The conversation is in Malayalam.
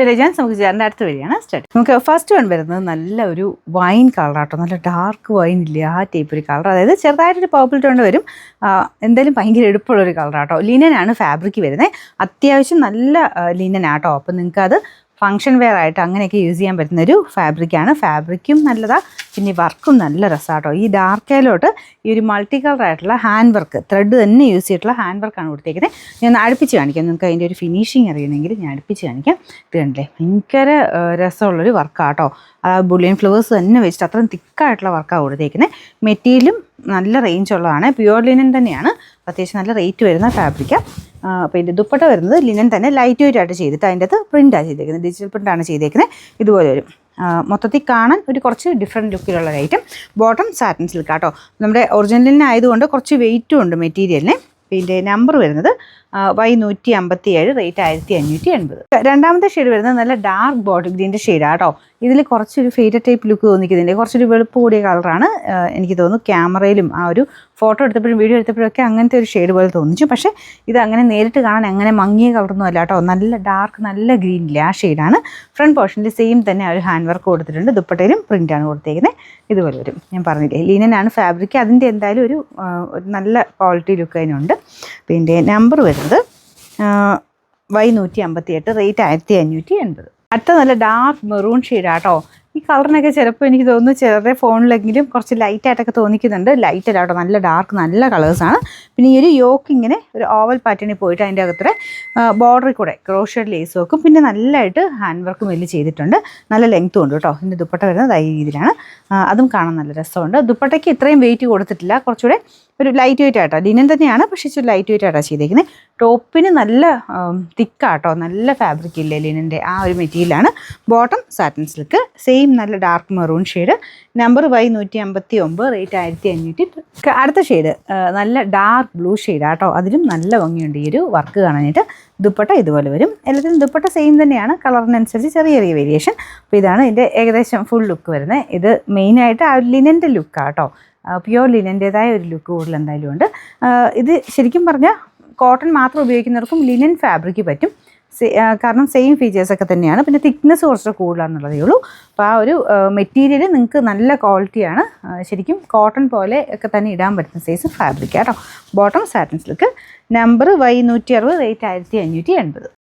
രജാൻസ് നമുക്ക് ചേർന്ന അടുത്ത വരികയാണ് സ്റ്റാർട്ട്. നമുക്ക് ഫസ്റ്റ് വൺ വരുന്നത് നല്ല ഒരു വൈൻ കളറാട്ടോ, നല്ല ഡാർക്ക് വൈൻ ഇല്ലേ ആ ടൈപ്പ് ഒരു കളർ, അതായത് ചെറുതായിട്ടൊരു പർപ്പിൾ ടോൺ വരും. എന്തായാലും ഭയങ്കര എടുപ്പുള്ളൊരു കളറാട്ടോ. ലിനനാണ് ഫാബ്രിക് വരുന്നത്, അത്യാവശ്യം നല്ല ലിനനാട്ടോ. അപ്പം നിങ്ങൾക്ക് അത് ഫങ്ഷൻ വെയർ ആയിട്ട് അങ്ങനെയൊക്കെ യൂസ് ചെയ്യാൻ പറ്റുന്നൊരു ഫാബ്രിക്കാണ്. ഫാബ്രിക്കും നല്ലതാണ്, പിന്നെ വർക്കും നല്ല രസമാട്ടോ. ഈ ഡാർക്കയിലോട്ട് ഈ ഒരു മൾട്ടി കളർ ആയിട്ടുള്ള ഹാൻഡ് വർക്ക്, ത്രെഡ് തന്നെ യൂസ് ചെയ്തിട്ടുള്ള ഹാൻഡ് വർക്കാണ് കൊടുത്തേക്കുന്നത്. ഞാൻ അടുപ്പിച്ച് കാണിക്കാം, നിങ്ങൾക്ക് അതിൻ്റെ ഒരു ഫിനിഷിങ് അറിയണമെങ്കിൽ ഞാൻ അടുപ്പിച്ച് കാണിക്കാം. ഇത് കണ്ടില്ലേ, ഭയങ്കര രസമുള്ളൊരു വർക്കാട്ടോ. ബുള്ളിയൻ ഫ്ലവേഴ്സ് തന്നെ വെച്ചിട്ട് അത്രയും തിക്കായിട്ടുള്ള വർക്കാണ് കൊടുത്തേക്കുന്നത്. മെറ്റീരിയലും നല്ല റേഞ്ച് ഉള്ളതാണ്, പ്യുവർ ലിനൻ തന്നെയാണ്, അത്യാവശ്യം നല്ല റേറ്റ് വരുന്ന ഫാബ്രിക്കാണ്. അപ്പോൾ ഇതിൻ്റെ ദുപ്പട്ട വരുന്നത് ലിനൻ തന്നെ ലൈറ്റ് വെയിറ്റ് ആയിട്ട് ചെയ്തിട്ട് അതിൻ്റെ അകത്ത് പ്രിൻ്റാണ് ചെയ്തേക്കുന്നത്, ഡിജിറ്റൽ പ്രിൻ്റാണ് ചെയ്തേക്കുന്നത്. ഇതുപോലെ വരും. മൊത്തത്തിൽ കാണാൻ ഒരു കുറച്ച് ഡിഫറെൻറ്റ് ലുക്കിലുള്ള ഐറ്റം. ബോട്ടം സാറ്റിൻ സിൽക്ക് ആട്ടോ. നമ്മുടെ ഒറിജിനലിനായതുകൊണ്ട് കുറച്ച് വെയിറ്റും ഉണ്ട് മെറ്റീരിയലിന്. ഇതിൻ്റെ നമ്പർ വരുന്നത് Y157, റേറ്റ് 1580. രണ്ടാമത്തെ ഷെയ്ഡ് വരുന്നത് നല്ല ഡാർക്ക് ബോട്ടിൽ ഗ്രീൻ്റെ ഷെയ്ഡാട്ടോ. ഇതിൽ കുറച്ചൊരു ഫെയ്ഡഡ് ടൈപ്പ് ലുക്ക് തോന്നിക്കുന്നുണ്ട്, കുറച്ചൊരു വെളുപ്പ് കൂടിയ കളറാണ്. എനിക്ക് തോന്നുന്നു ക്യാമറയിലും ആ ഒരു ഫോട്ടോ എടുത്തപ്പോഴും വീഡിയോ എടുത്തപ്പോഴും ഒക്കെ അങ്ങനത്തെ ഒരു ഷെയ്ഡ് പോലെ തോന്നിച്ചു. പക്ഷേ ഇത് അങ്ങനെ നേരിട്ട് കാണാൻ അങ്ങനെ മങ്ങിയ കളറൊന്നും അല്ല കേട്ടോ, നല്ല ഡാർക്ക് നല്ല ഗ്രീനില്ലേ ആ ഷെയ്ഡാണ്. ഫ്രണ്ട് പോർഷനിൽ സെയിം തന്നെ ഒരു ഹാൻഡ് വർക്ക് കൊടുത്തിട്ടുണ്ട്, ദുപ്പട്ടയിലും പ്രിൻ്റാണ് കൊടുത്തേക്കുന്നത്. ഇതുപോലെ വരും. ഞാൻ പറഞ്ഞില്ലേ ലിനനാണ് ഫാബ്രിക്, അതിൻ്റെ എന്തായാലും ഒരു നല്ല ക്വാളിറ്റി ലുക്ക് അതിനുണ്ട്. പിന്നെ നമ്പർ വരുന്നത് Y158, റേറ്റ് 1580. അടുത്ത നല്ല ഡാർക്ക് മെറൂൺ ഷെയ്ഡാട്ടോ. ഈ കളറിനൊക്കെ ചിലപ്പോൾ എനിക്ക് തോന്നുന്നു ചിലരുടെ ഫോണിലെങ്കിലും കുറച്ച് ലൈറ്റായിട്ടൊക്കെ തോന്നിക്കുന്നുണ്ട്. ലൈറ്റ് അല്ലാട്ടോ, നല്ല ഡാർക്ക് നല്ല കളേഴ്സാണ്. പിന്നെ ഈ ഒരു യോക്ക് ഇങ്ങനെ ഒരു ഓവൽ പാറ്റേണിൽ പോയിട്ട് അതിൻ്റെ അകത്തൂടെ ബോർഡറിൽ കൂടെ ക്രോഷഡ് ലേസ് വർക്കും പിന്നെ നല്ലതായിട്ട് ഹാൻഡ് വർക്കും വലിയ ചെയ്തിട്ടുണ്ട്. നല്ല ലെങ്ത്തും ഉണ്ട് കേട്ടോ. ഇതിൻ്റെ ദുപ്പട്ട വരുന്നത് ഈ രീതിയിലാണ്, അതും കാണാൻ നല്ല രസമുണ്ട്. ദുപ്പട്ടയ്ക്ക് ഇത്രയും വെയിറ്റ് കൊടുത്തിട്ടില്ല, കുറച്ചുകൂടെ ഒരു ലൈറ്റ് വെയിറ്റ് ആയിട്ടാണ്, ലിനൻ തന്നെയാണ് പക്ഷേ ഇച്ചിരി ലൈറ്റ് വെയിറ്റ് ആയിട്ടാണ് ചെയ്തേക്കുന്നത്. ടോപ്പിന് നല്ല തിക്കാട്ടോ, നല്ല ഫാബ്രിക് ഇല്ലേ ലിനൻ്റെ ആ ഒരു മെറ്റീരിയലാണ്. ബോട്ടം സാറ്റിൻ സിൽക്ക്, സെയിം നല്ല dark maroon shade. Number Y159, rate 1580. അടുത്ത ഷെയ്ഡ് നല്ല ഡാർക്ക് ബ്ലൂ ഷെയ്ഡാട്ടോ. അതിലും നല്ല ഭംഗിയുണ്ട് ഈ ഒരു വർക്ക് കാണാനായിട്ട്. ദുപ്പട്ട ഇതുപോലെ വരും. എല്ലാത്തിലും ദുപ്പട്ട സെയിം തന്നെയാണ്, കളറിനനുസരിച്ച് ചെറിയ ചെറിയ വേരിയേഷൻ. അപ്പോൾ ഇതാണ് ഇതിൻ്റെ ഏകദേശം ഫുൾ ലുക്ക് വരുന്നത്. ഇത് മെയിനായിട്ട് ആ ലിനൻ്റെ ലുക്കാട്ടോ, പ്യുവർ ലിനൻ്റേതായ ഒരു ലുക്ക് കൂടുതൽ എന്തായാലും ഉണ്ട്. ഇത് ശരിക്കും പറഞ്ഞാൽ കോട്ടൺ മാത്രം ഉപയോഗിക്കുന്നവർക്കും ലിനൻ ഫാബ്രിക്ക് പറ്റും, കാരണം സെയിം ഫീച്ചേഴ്സൊക്കെ തന്നെയാണ്. പിന്നെ തിക്നെസ് കുറച്ച് കൂടുതലാണെന്നുള്ളതേ ഉള്ളൂ. അപ്പോൾ ആ ഒരു മെറ്റീരിയൽ നിങ്ങൾക്ക് നല്ല ക്വാളിറ്റിയാണ്, ശരിക്കും കോട്ടൺ പോലെ ഒക്കെ തന്നെ ഇടാൻ പറ്റുന്ന സൈസ് ഫാബ്രിക് കേട്ടോ. Bottom satin silk. Number Y160, rate 1580.